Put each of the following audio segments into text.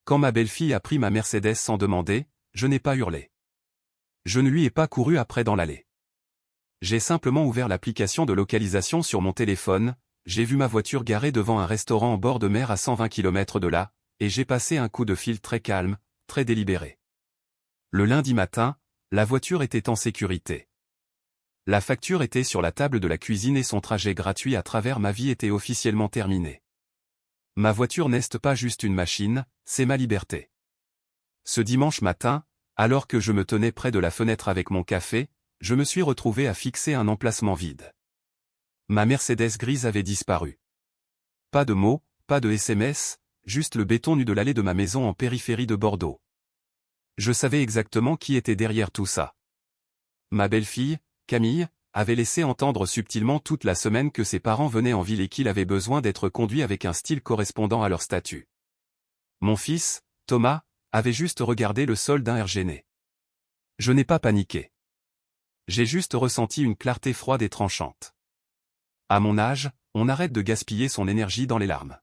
Quand ma belle-fille a pris ma Mercedes sans demander, je n'ai pas hurlé. Je ne lui ai pas couru après dans l'allée. J'ai simplement ouvert l'application de localisation sur mon téléphone, j'ai vu ma voiture garée devant un restaurant en bord de mer à 120 km de là, et j'ai passé un coup de fil très calme, très délibéré. Le lundi matin, la voiture était en sécurité. La facture était sur la table de la cuisine et son trajet gratuit à travers ma vie était officiellement terminé. Ma voiture n'est pas juste une machine, c'est ma liberté. Ce dimanche matin, alors que je me tenais près de la fenêtre avec mon café, je me suis retrouvé à fixer un emplacement vide. Ma Mercedes grise avait disparu. Pas de mots, pas de SMS, juste le béton nu de l'allée de ma maison en périphérie de Bordeaux. Je savais exactement qui était derrière tout ça. Ma belle-fille, Camille, avait laissé entendre subtilement toute la semaine que ses parents venaient en ville et qu'il avait besoin d'être conduit avec un style correspondant à leur statut. Mon fils, Thomas, avait juste regardé le sol d'un air gêné. Je n'ai pas paniqué. J'ai juste ressenti une clarté froide et tranchante. À mon âge, on arrête de gaspiller son énergie dans les larmes.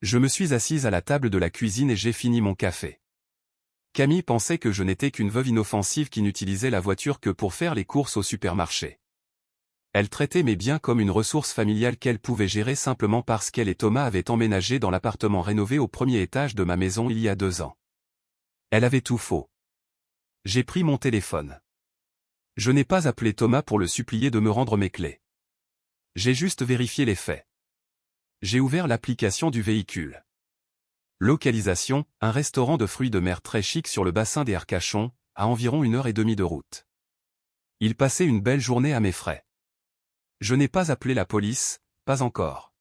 Je me suis assise à la table de la cuisine et j'ai fini mon café. Camille pensait que je n'étais qu'une veuve inoffensive qui n'utilisait la voiture que pour faire les courses au supermarché. Elle traitait mes biens comme une ressource familiale qu'elle pouvait gérer simplement parce qu'elle et Thomas avaient emménagé dans l'appartement rénové au premier étage de ma maison il y a 2 ans. Elle avait tout faux. J'ai pris mon téléphone. Je n'ai pas appelé Thomas pour le supplier de me rendre mes clés. J'ai juste vérifié les faits. J'ai ouvert l'application du véhicule. Localisation, un restaurant de fruits de mer très chic sur le bassin des Arcachons, à environ 1h30 de route. Il passait une belle journée à mes frais. Je n'ai pas appelé la police, pas encore.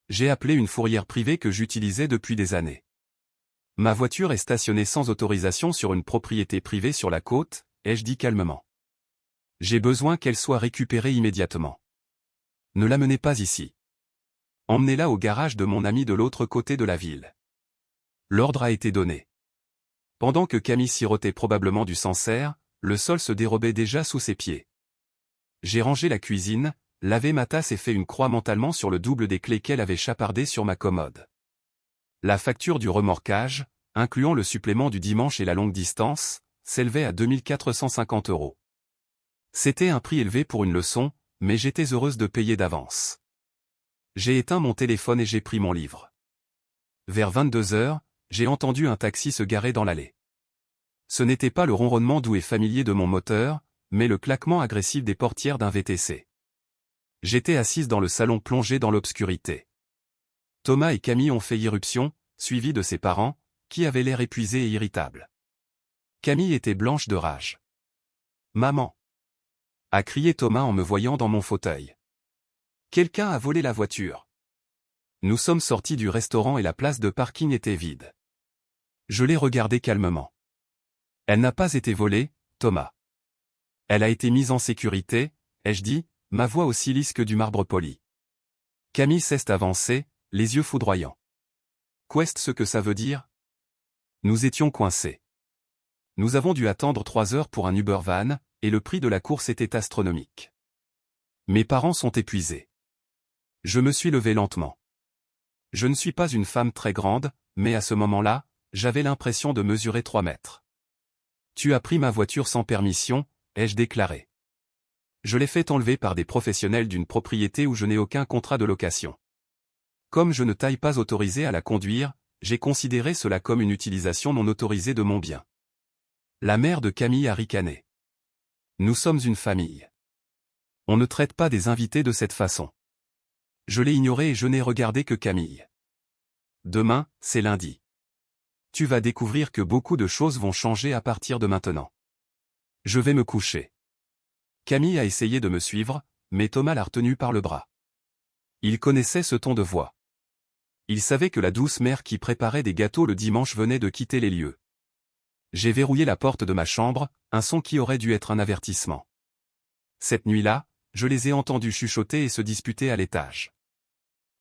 J'ai appelé une fourrière privée que j'utilisais depuis des années. Ma voiture est stationnée sans autorisation sur une propriété privée sur la côte, ai-je dit calmement. J'ai besoin qu'elle soit récupérée immédiatement. Ne l'amenez pas ici. Emmenez-la au garage de mon ami de l'autre côté de la ville. L'ordre a été donné. Pendant que Camille sirotait probablement du Sancerre, le sol se dérobait déjà sous ses pieds. J'ai rangé la cuisine, lavé ma tasse et fait une croix mentalement sur le double des clés qu'elle avait chapardées sur ma commode. La facture du remorquage, incluant le supplément du dimanche et la longue distance, s'élevait à 2450 €. C'était un prix élevé pour une leçon, mais j'étais heureuse de payer d'avance. J'ai éteint mon téléphone et j'ai pris mon livre. Vers 22h, j'ai entendu un taxi se garer dans l'allée. Ce n'était pas le ronronnement doux et familier de mon moteur, mais le claquement agressif des portières d'un VTC. J'étais assise dans le salon plongé dans l'obscurité. Thomas et Camille ont fait irruption, suivis de ses parents, qui avaient l'air épuisés et irritables. Camille était blanche de rage. « Maman !» a crié Thomas en me voyant dans mon fauteuil. « Quelqu'un a volé la voiture. » Nous sommes sortis du restaurant et la place de parking était vide. Je l'ai regardée calmement. « Elle n'a pas été volée, Thomas. Elle a été mise en sécurité, ai-je dit, ma voix aussi lisse que du marbre poli. » Camille s'est avancée, les yeux foudroyants. « Qu'est-ce ce que ça veut dire ?» Nous étions coincés. Nous avons dû attendre 3 heures pour un Uber van, et le prix de la course était astronomique. Mes parents sont épuisés. Je me suis levé lentement. Je ne suis pas une femme très grande, mais à ce moment-là, j'avais l'impression de mesurer 3 mètres. « Tu as pris ma voiture sans permission », ai-je déclaré. Je l'ai fait enlever par des professionnels d'une propriété où je n'ai aucun contrat de location. Comme je ne t'ai pas autorisé à la conduire, j'ai considéré cela comme une utilisation non autorisée de mon bien. La mère de Camille a ricané. Nous sommes une famille. On ne traite pas des invités de cette façon. Je l'ai ignoré et je n'ai regardé que Camille. Demain, c'est lundi. Tu vas découvrir que beaucoup de choses vont changer à partir de maintenant. Je vais me coucher. Camille a essayé de me suivre, mais Thomas l'a retenu par le bras. Il connaissait ce ton de voix. Il savait que la douce mère qui préparait des gâteaux le dimanche venait de quitter les lieux. J'ai verrouillé la porte de ma chambre, un son qui aurait dû être un avertissement. Cette nuit-là, je les ai entendus chuchoter et se disputer à l'étage.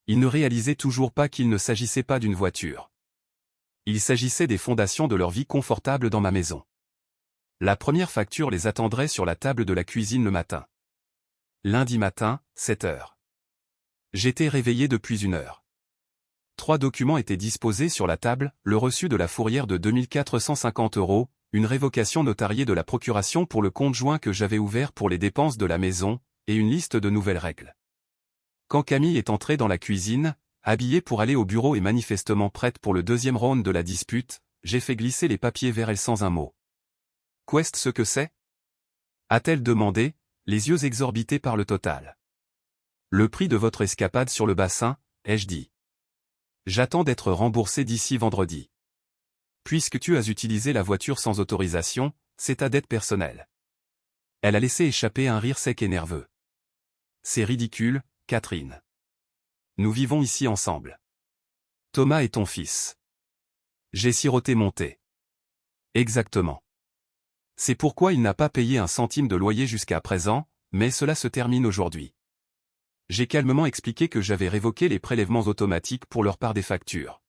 Ils ne réalisaient toujours pas qu'il ne s'agissait pas d'une voiture. Il s'agissait des fondations de leur vie confortable dans ma maison. La première facture les attendrait sur la table de la cuisine le matin. Lundi matin, 7h. J'étais réveillé depuis 1 heure. 3 documents étaient disposés sur la table, le reçu de la fourrière de 2450 €, une révocation notariée de la procuration pour le compte joint que j'avais ouvert pour les dépenses de la maison, et une liste de nouvelles règles. Quand Camille est entrée dans la cuisine, habillée pour aller au bureau et manifestement prête pour le deuxième round de la dispute, j'ai fait glisser les papiers vers elle sans un mot. « Qu'est-ce ce que c'est » a-t-elle demandé, les yeux exorbités par le total. « Le prix de votre escapade sur le bassin, ai-je dit. J'attends d'être remboursé d'ici vendredi. Puisque tu as utilisé la voiture sans autorisation, c'est ta dette personnelle. » Elle a laissé échapper un rire sec et nerveux. « C'est ridicule, Catherine. Nous vivons ici ensemble. Thomas est ton fils. » J'ai siroté mon thé. Exactement. C'est pourquoi il n'a pas payé un centime de loyer jusqu'à présent, mais cela se termine aujourd'hui. J'ai calmement expliqué que j'avais révoqué les prélèvements automatiques pour leur part des factures.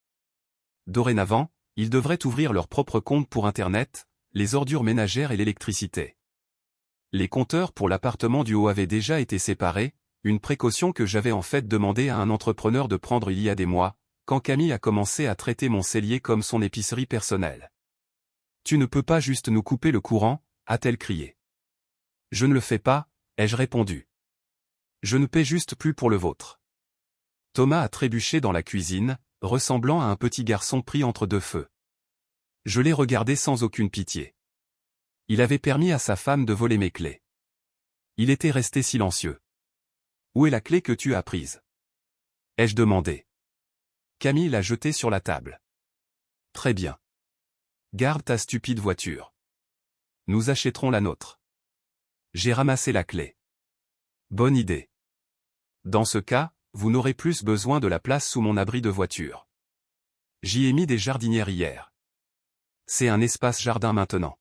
Dorénavant, ils devraient ouvrir leur propre compte pour Internet, les ordures ménagères et l'électricité. Les compteurs pour l'appartement du haut avaient déjà été séparés, une précaution que j'avais en fait demandé à un entrepreneur de prendre il y a des mois, quand Camille a commencé à traiter mon cellier comme son épicerie personnelle. « Tu ne peux pas juste nous couper le courant » a-t-elle crié. « Je ne le fais pas » ai-je répondu. « Je ne paie juste plus pour le vôtre. » Thomas a trébuché dans la cuisine, ressemblant à un petit garçon pris entre deux feux. Je l'ai regardé sans aucune pitié. Il avait permis à sa femme de voler mes clés. Il était resté silencieux. « Où est la clé que tu as prise » ai-je demandé. Camille l'a jetée sur la table. « Très bien. Garde ta stupide voiture. Nous achèterons la nôtre. » J'ai ramassé la clé. Bonne idée. Dans ce cas, vous n'aurez plus besoin de la place sous mon abri de voiture. J'y ai mis des jardinières hier. C'est un espace jardin maintenant.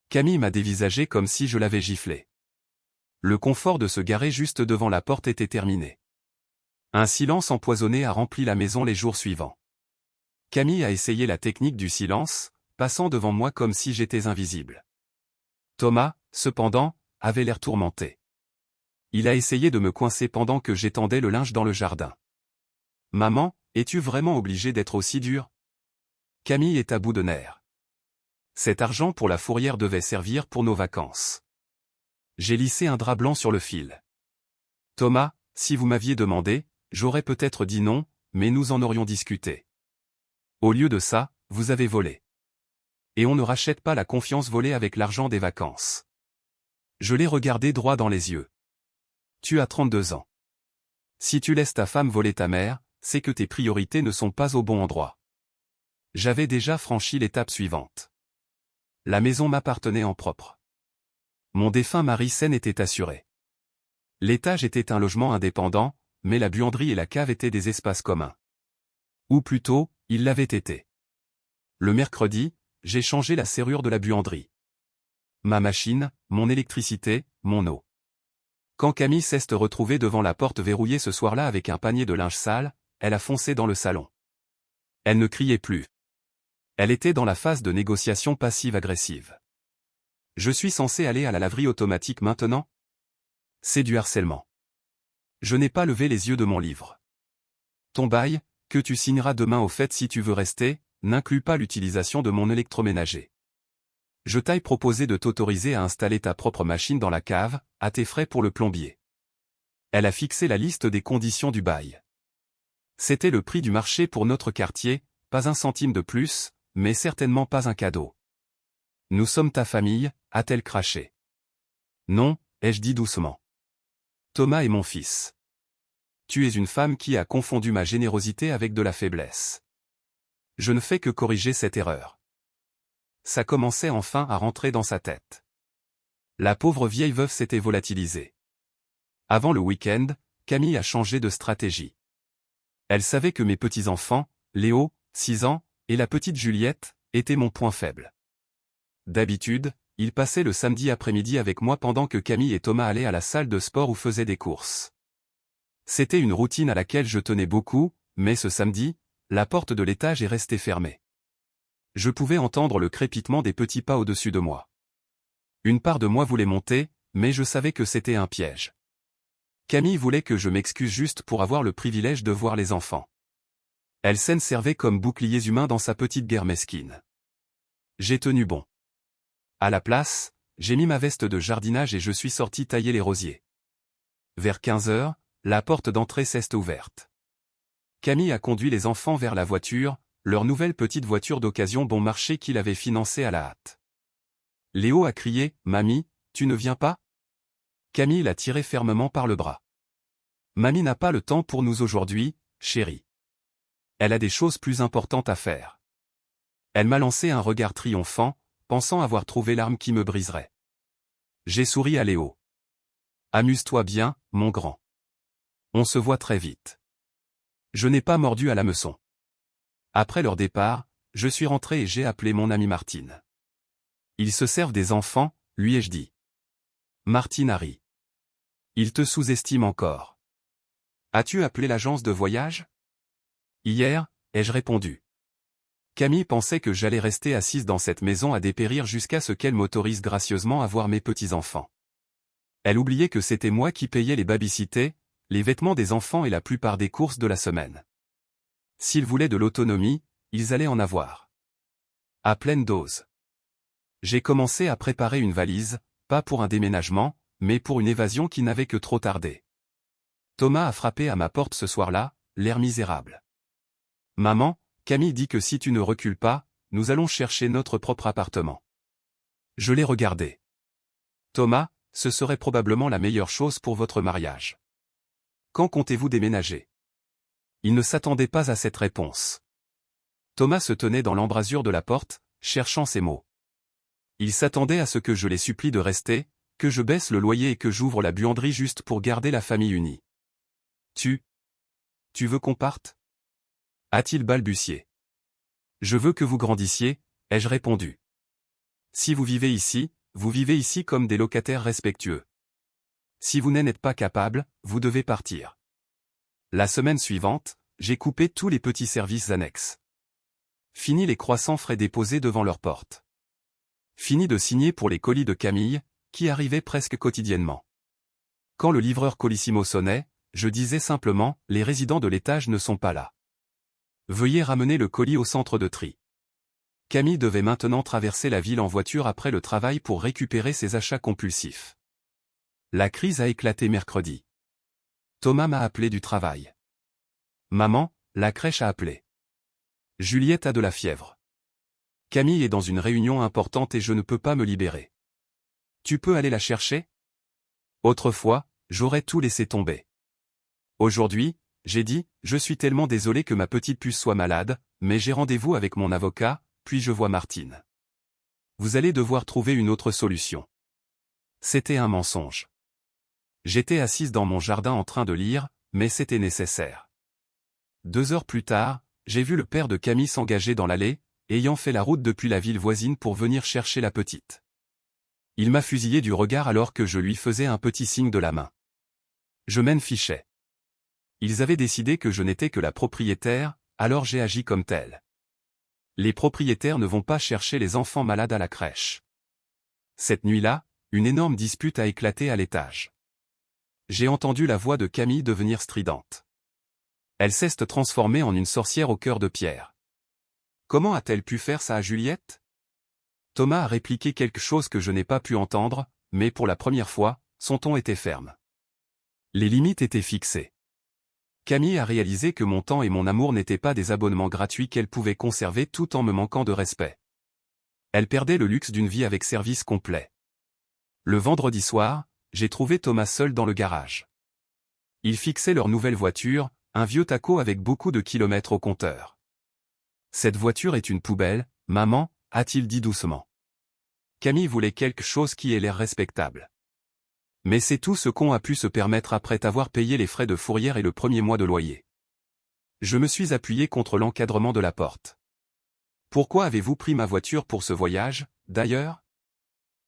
Camille m'a dévisagé comme si je l'avais giflé. Le confort de se garer juste devant la porte était terminé. Un silence empoisonné a rempli la maison les jours suivants. Camille a essayé la technique du silence, passant devant moi comme si j'étais invisible. Thomas, cependant, avait l'air tourmenté. Il a essayé de me coincer pendant que j'étendais le linge dans le jardin. « Maman, es-tu vraiment obligée d'être aussi dure ?» Camille est à bout de nerfs. Cet argent pour la fourrière devait servir pour nos vacances. J'ai lissé un drap blanc sur le fil. « Thomas, si vous m'aviez demandé, j'aurais peut-être dit non, mais nous en aurions discuté. Au lieu de ça, vous avez volé. Et on ne rachète pas la confiance volée avec l'argent des vacances. » Je l'ai regardé droit dans les yeux. « Tu as 32 ans. Si tu laisses ta femme voler ta mère, c'est que tes priorités ne sont pas au bon endroit. » J'avais déjà franchi l'étape suivante. La maison m'appartenait en propre. Mon défunt mari sain était assuré. L'étage était un logement indépendant, mais la buanderie et la cave étaient des espaces communs. Ou plutôt, ils l'avaient été. Le mercredi, j'ai changé la serrure de la buanderie. Ma machine, mon électricité, mon eau. Quand Camille s'est retrouvée devant la porte verrouillée ce soir-là avec un panier de linge sale, elle a foncé dans le salon. Elle ne criait plus. Elle était dans la phase de négociation passive-agressive. « Je suis censé aller à la laverie automatique maintenant ?» C'est du harcèlement. Je n'ai pas levé les yeux de mon livre. Ton bail, que tu signeras demain au fait si tu veux rester, n'inclut pas l'utilisation de mon électroménager. Je t'ai proposé de t'autoriser à installer ta propre machine dans la cave, à tes frais pour le plombier. Elle a fixé la liste des conditions du bail. C'était le prix du marché pour notre quartier, pas un centime de plus, mais certainement pas un cadeau. Nous sommes ta famille, a-t-elle craché. Non, ai-je dit doucement. Thomas est mon fils. Tu es une femme qui a confondu ma générosité avec de la faiblesse. Je ne fais que corriger cette erreur. Ça commençait enfin à rentrer dans sa tête. La pauvre vieille veuve s'était volatilisée. Avant le week-end, Camille a changé de stratégie. Elle savait que mes petits-enfants, Léo, 6 ans, et la petite Juliette, étaient mon point faible. D'habitude, il passait le samedi après-midi avec moi pendant que Camille et Thomas allaient à la salle de sport ou faisaient des courses. C'était une routine à laquelle je tenais beaucoup, mais ce samedi, la porte de l'étage est restée fermée. Je pouvais entendre le crépitement des petits pas au-dessus de moi. Une part de moi voulait monter, mais je savais que c'était un piège. Camille voulait que je m'excuse juste pour avoir le privilège de voir les enfants. Elle s'en servait comme boucliers humains dans sa petite guerre mesquine. J'ai tenu bon. À la place, j'ai mis ma veste de jardinage et je suis sorti tailler les rosiers. Vers 15 heures, la porte d'entrée s'est ouverte. Camille a conduit les enfants vers la voiture, leur nouvelle petite voiture d'occasion bon marché qu'il avait financée à la hâte. Léo a crié « Mamie, tu ne viens pas ?» Camille l'a tiré fermement par le bras. « Mamie n'a pas le temps pour nous aujourd'hui, chérie. Elle a des choses plus importantes à faire. » Elle m'a lancé un regard triomphant, pensant avoir trouvé l'arme qui me briserait. J'ai souri à Léo. « Amuse-toi bien, mon grand. On se voit très vite. » Je n'ai pas mordu à l'hameçon. Après leur départ, je suis rentré et j'ai appelé mon ami Martine. Ils se servent des enfants, lui ai-je dit. Martine a ri. Il te sous-estime encore. As-tu appelé l'agence de voyage? Hier, ai-je répondu. Camille pensait que j'allais rester assise dans cette maison à dépérir jusqu'à ce qu'elle m'autorise gracieusement à voir mes petits-enfants. Elle oubliait que c'était moi qui payais les baby-sittés, les vêtements des enfants et la plupart des courses de la semaine. S'ils voulaient de l'autonomie, ils allaient en avoir. À pleine dose. J'ai commencé à préparer une valise, pas pour un déménagement, mais pour une évasion qui n'avait que trop tardé. Thomas a frappé à ma porte ce soir-là, l'air misérable. Maman, Camille dit que si tu ne recules pas, nous allons chercher notre propre appartement. Je l'ai regardé. Thomas, ce serait probablement la meilleure chose pour votre mariage. Quand comptez-vous déménager? Il ne s'attendait pas à cette réponse. Thomas se tenait dans l'embrasure de la porte, cherchant ses mots. Il s'attendait à ce que je les supplie de rester, que je baisse le loyer et que j'ouvre la buanderie juste pour garder la famille unie. Tu veux qu'on parte? A-t-il balbutié. Je veux que vous grandissiez, ai-je répondu. Si vous vivez ici comme des locataires respectueux. Si vous n'en êtes pas capable, vous devez partir. La semaine suivante, j'ai coupé tous les petits services annexes. Fini les croissants frais déposés devant leur porte. Fini de signer pour les colis de Camille, qui arrivaient presque quotidiennement. Quand le livreur Colissimo sonnait, je disais simplement « Les résidents de l'étage ne sont pas là. Veuillez ramener le colis au centre de tri. » Camille devait maintenant traverser la ville en voiture après le travail pour récupérer ses achats compulsifs. La crise a éclaté mercredi. Thomas m'a appelé du travail. Maman, la crèche a appelé. Juliette a de la fièvre. Camille est dans une réunion importante et je ne peux pas me libérer. Tu peux aller la chercher? Autrefois, j'aurais tout laissé tomber. Aujourd'hui, j'ai dit, je suis tellement désolé que ma petite puce soit malade, mais j'ai rendez-vous avec mon avocat, puis je vois Martine. Vous allez devoir trouver une autre solution. C'était un mensonge. J'étais assise dans mon jardin en train de lire, mais c'était nécessaire. 2 heures plus tard, j'ai vu le père de Camille s'engager dans l'allée, ayant fait la route depuis la ville voisine pour venir chercher la petite. Il m'a fusillé du regard alors que je lui faisais un petit signe de la main. Je m'en fichais. Ils avaient décidé que je n'étais que la propriétaire, alors j'ai agi comme tel. Les propriétaires ne vont pas chercher les enfants malades à la crèche. Cette nuit-là, une énorme dispute a éclaté à l'étage. J'ai entendu la voix de Camille devenir stridente. Elle s'est transformée en une sorcière au cœur de pierre. Comment a-t-elle pu faire ça à Juliette? Thomas a répliqué quelque chose que je n'ai pas pu entendre, mais pour la première fois, son ton était ferme. Les limites étaient fixées. Camille a réalisé que mon temps et mon amour n'étaient pas des abonnements gratuits qu'elle pouvait conserver tout en me manquant de respect. Elle perdait le luxe d'une vie avec service complet. Le vendredi soir, j'ai trouvé Thomas seul dans le garage. Ils fixaient leur nouvelle voiture, un vieux taco avec beaucoup de kilomètres au compteur. Cette voiture est une poubelle, maman, a-t-il dit doucement. Camille voulait quelque chose qui ait l'air respectable. Mais c'est tout ce qu'on a pu se permettre après avoir payé les frais de fourrière et le premier mois de loyer. Je me suis appuyé contre l'encadrement de la porte. Pourquoi avez-vous pris ma voiture pour ce voyage, d'ailleurs?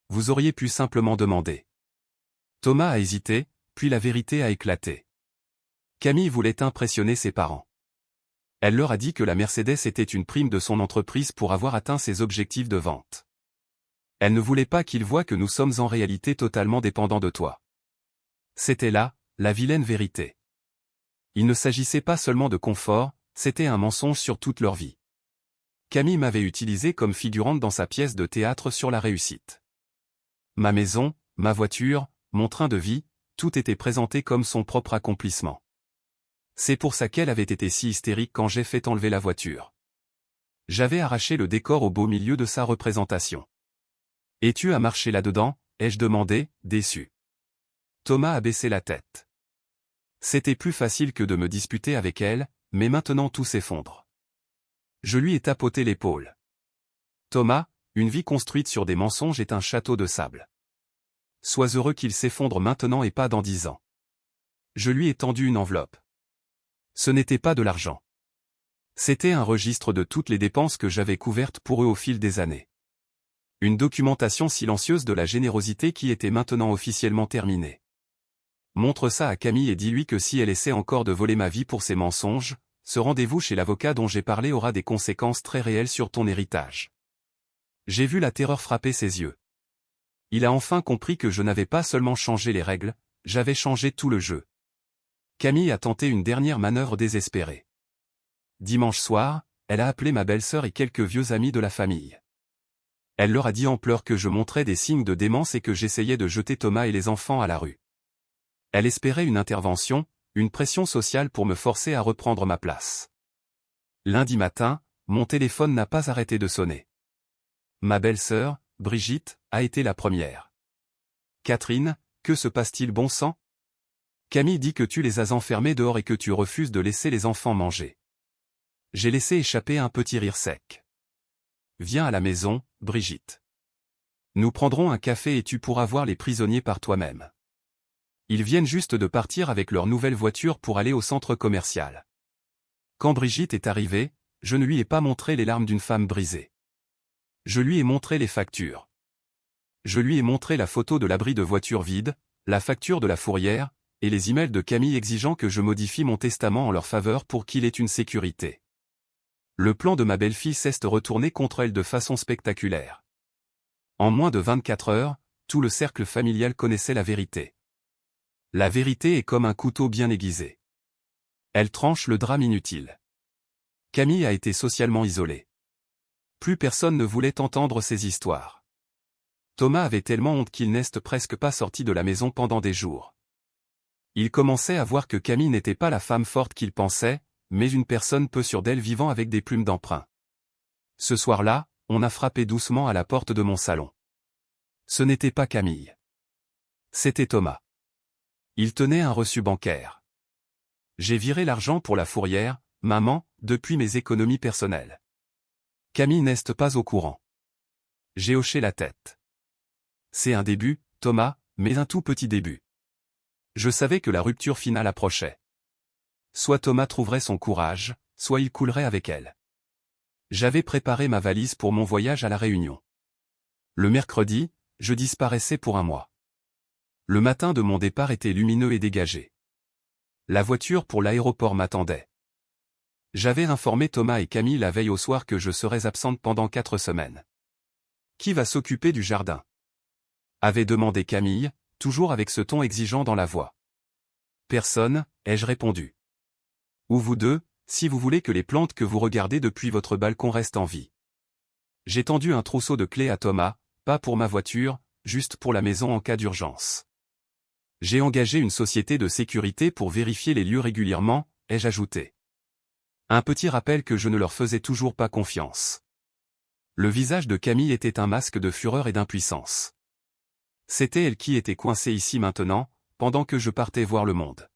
Vous auriez pu simplement demander. Thomas a hésité, puis la vérité a éclaté. Camille voulait impressionner ses parents. Elle leur a dit que la Mercedes était une prime de son entreprise pour avoir atteint ses objectifs de vente. Elle ne voulait pas qu'ils voient que nous sommes en réalité totalement dépendants de toi. C'était là, la vilaine vérité. Il ne s'agissait pas seulement de confort, c'était un mensonge sur toute leur vie. Camille m'avait utilisé comme figurante dans sa pièce de théâtre sur la réussite. Ma maison, ma voiture, mon train de vie, tout était présenté comme son propre accomplissement. C'est pour ça qu'elle avait été si hystérique quand j'ai fait enlever la voiture. J'avais arraché le décor au beau milieu de sa représentation. « Et tu as marché là-dedans ?» ai-je demandé, déçu. Thomas a baissé la tête. C'était plus facile que de me disputer avec elle, mais maintenant tout s'effondre. Je lui ai tapoté l'épaule. Thomas, une vie construite sur des mensonges est un château de sable. Sois heureux qu'il s'effondre maintenant et pas dans 10 ans. Je lui ai tendu une enveloppe. Ce n'était pas de l'argent. C'était un registre de toutes les dépenses que j'avais couvertes pour eux au fil des années. Une documentation silencieuse de la générosité qui était maintenant officiellement terminée. Montre ça à Camille et dis-lui que si elle essaie encore de voler ma vie pour ses mensonges, ce rendez-vous chez l'avocat dont j'ai parlé aura des conséquences très réelles sur ton héritage. J'ai vu la terreur frapper ses yeux. Il a enfin compris que je n'avais pas seulement changé les règles, j'avais changé tout le jeu. Camille a tenté une dernière manœuvre désespérée. Dimanche soir, elle a appelé ma belle-sœur et quelques vieux amis de la famille. Elle leur a dit en pleurs que je montrais des signes de démence et que j'essayais de jeter Thomas et les enfants à la rue. Elle espérait une intervention, une pression sociale pour me forcer à reprendre ma place. Lundi matin, mon téléphone n'a pas arrêté de sonner. Ma belle-sœur, Brigitte, a été la première. Catherine, que se passe-t-il bon sang ? Camille dit que tu les as enfermés dehors et que tu refuses de laisser les enfants manger. J'ai laissé échapper un petit rire sec. Viens à la maison, Brigitte. Nous prendrons un café et tu pourras voir les prisonniers par toi-même. Ils viennent juste de partir avec leur nouvelle voiture pour aller au centre commercial. Quand Brigitte est arrivée, je ne lui ai pas montré les larmes d'une femme brisée. Je lui ai montré les factures. Je lui ai montré la photo de l'abri de voiture vide, la facture de la fourrière, et les emails de Camille exigeant que je modifie mon testament en leur faveur pour qu'il ait une sécurité. Le plan de ma belle-fille s'est retourné contre elle de façon spectaculaire. En moins de 24 heures, tout le cercle familial connaissait la vérité. La vérité est comme un couteau bien aiguisé. Elle tranche le drame inutile. Camille a été socialement isolée. Plus personne ne voulait entendre ses histoires. Thomas avait tellement honte qu'il n'est presque pas sorti de la maison pendant des jours. Il commençait à voir que Camille n'était pas la femme forte qu'il pensait, mais une personne peu sûre d'elle vivant avec des plumes d'emprunt. Ce soir-là, on a frappé doucement à la porte de mon salon. Ce n'était pas Camille. C'était Thomas. Il tenait un reçu bancaire. J'ai viré l'argent pour la fourrière, maman, depuis mes économies personnelles. Camille n'est pas au courant. J'ai hoché la tête. C'est un début, Thomas, mais un tout petit début. Je savais que la rupture finale approchait. Soit Thomas trouverait son courage, soit il coulerait avec elle. J'avais préparé ma valise pour mon voyage à La Réunion. Le mercredi, je disparaissais pour un mois. Le matin de mon départ était lumineux et dégagé. La voiture pour l'aéroport m'attendait. J'avais informé Thomas et Camille la veille au soir que je serais absente pendant 4 semaines. Qui va s'occuper du jardin ? Avait demandé Camille, toujours avec ce ton exigeant dans la voix. Personne, ai-je répondu. Ou vous deux, si vous voulez que les plantes que vous regardez depuis votre balcon restent en vie. J'ai tendu un trousseau de clés à Thomas, pas pour ma voiture, juste pour la maison en cas d'urgence. J'ai engagé une société de sécurité pour vérifier les lieux régulièrement, ai-je ajouté. Un petit rappel que je ne leur faisais toujours pas confiance. Le visage de Camille était un masque de fureur et d'impuissance. C'était elle qui était coincée ici maintenant, pendant que je partais voir le monde.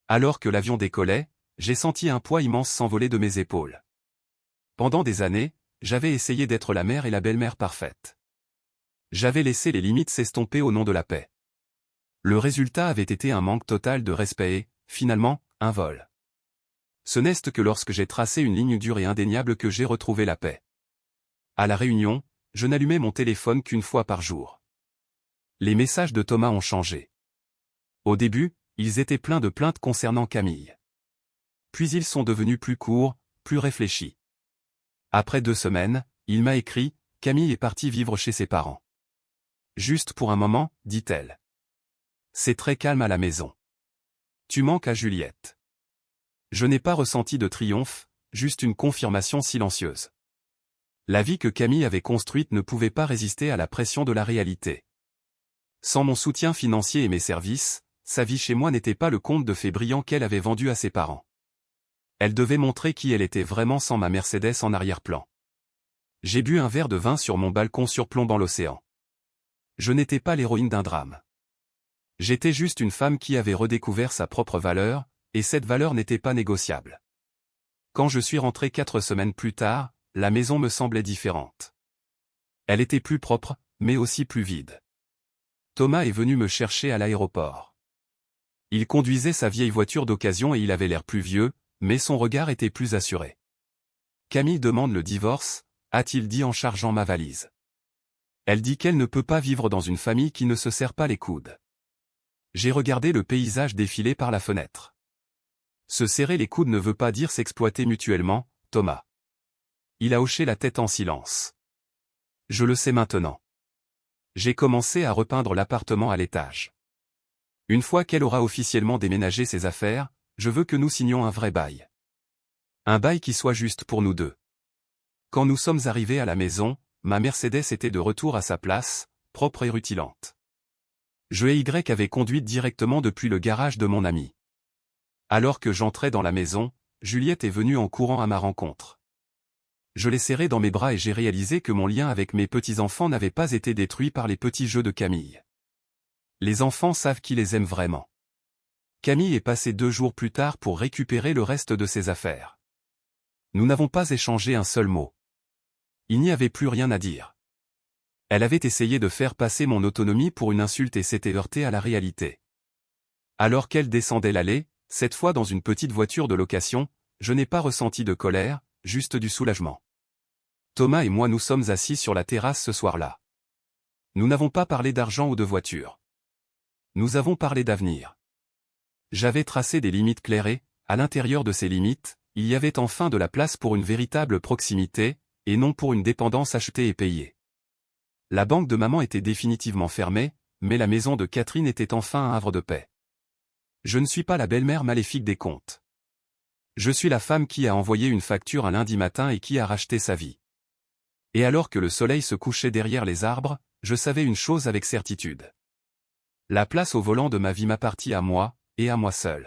Alors que l'avion décollait, j'ai senti un poids immense s'envoler de mes épaules. Pendant des années, j'avais essayé d'être la mère et la belle-mère parfaite. J'avais laissé les limites s'estomper au nom de la paix. Le résultat avait été un manque total de respect et, finalement, un vol. Ce n'est que lorsque j'ai tracé une ligne dure et indéniable que j'ai retrouvé la paix. À La Réunion, je n'allumais mon téléphone qu'une fois par jour. Les messages de Thomas ont changé. Au début, ils étaient pleins de plaintes concernant Camille. Puis ils sont devenus plus courts, plus réfléchis. Après 2 semaines, il m'a écrit, Camille est partie vivre chez ses parents. Juste pour un moment, dit-elle. C'est très calme à la maison. Tu manques à Juliette. Je n'ai pas ressenti de triomphe, juste une confirmation silencieuse. La vie que Camille avait construite ne pouvait pas résister à la pression de la réalité. Sans mon soutien financier et mes services, sa vie chez moi n'était pas le conte de fées brillant qu'elle avait vendu à ses parents. Elle devait montrer qui elle était vraiment sans ma Mercedes en arrière-plan. J'ai bu un verre de vin sur mon balcon surplombant l'océan. Je n'étais pas l'héroïne d'un drame. J'étais juste une femme qui avait redécouvert sa propre valeur, et cette valeur n'était pas négociable. Quand je suis rentré 4 semaines plus tard, la maison me semblait différente. Elle était plus propre, mais aussi plus vide. Thomas est venu me chercher à l'aéroport. Il conduisait sa vieille voiture d'occasion et il avait l'air plus vieux, mais son regard était plus assuré. Camille demande le divorce, a-t-il dit en chargeant ma valise. Elle dit qu'elle ne peut pas vivre dans une famille qui ne se serre pas les coudes. J'ai regardé le paysage défiler par la fenêtre. Se serrer les coudes ne veut pas dire s'exploiter mutuellement, Thomas. Il a hoché la tête en silence. Je le sais maintenant. J'ai commencé à repeindre l'appartement à l'étage. Une fois qu'elle aura officiellement déménagé ses affaires, je veux que nous signions un vrai bail. Un bail qui soit juste pour nous deux. Quand nous sommes arrivés à la maison, ma Mercedes était de retour à sa place, propre et rutilante. Je et Y avait conduit directement depuis le garage de mon ami. Alors que j'entrais dans la maison, Juliette est venue en courant à ma rencontre. Je l'ai serrée dans mes bras et j'ai réalisé que mon lien avec mes petits-enfants n'avait pas été détruit par les petits jeux de Camille. Les enfants savent qui les aime vraiment. Camille est passée 2 jours plus tard pour récupérer le reste de ses affaires. Nous n'avons pas échangé un seul mot. Il n'y avait plus rien à dire. Elle avait essayé de faire passer mon autonomie pour une insulte et s'était heurtée à la réalité. Alors qu'elle descendait l'allée, cette fois dans une petite voiture de location, je n'ai pas ressenti de colère, juste du soulagement. Thomas et moi nous sommes assis sur la terrasse ce soir-là. Nous n'avons pas parlé d'argent ou de voiture. Nous avons parlé d'avenir. J'avais tracé des limites claires et, à l'intérieur de ces limites, il y avait enfin de la place pour une véritable proximité, et non pour une dépendance achetée et payée. La banque de maman était définitivement fermée, mais la maison de Catherine était enfin un havre de paix. Je ne suis pas la belle-mère maléfique des comptes. Je suis la femme qui a envoyé une facture un lundi matin et qui a racheté sa vie. Et alors que le soleil se couchait derrière les arbres, je savais une chose avec certitude. La place au volant de ma vie m'appartient à moi, et à moi seul.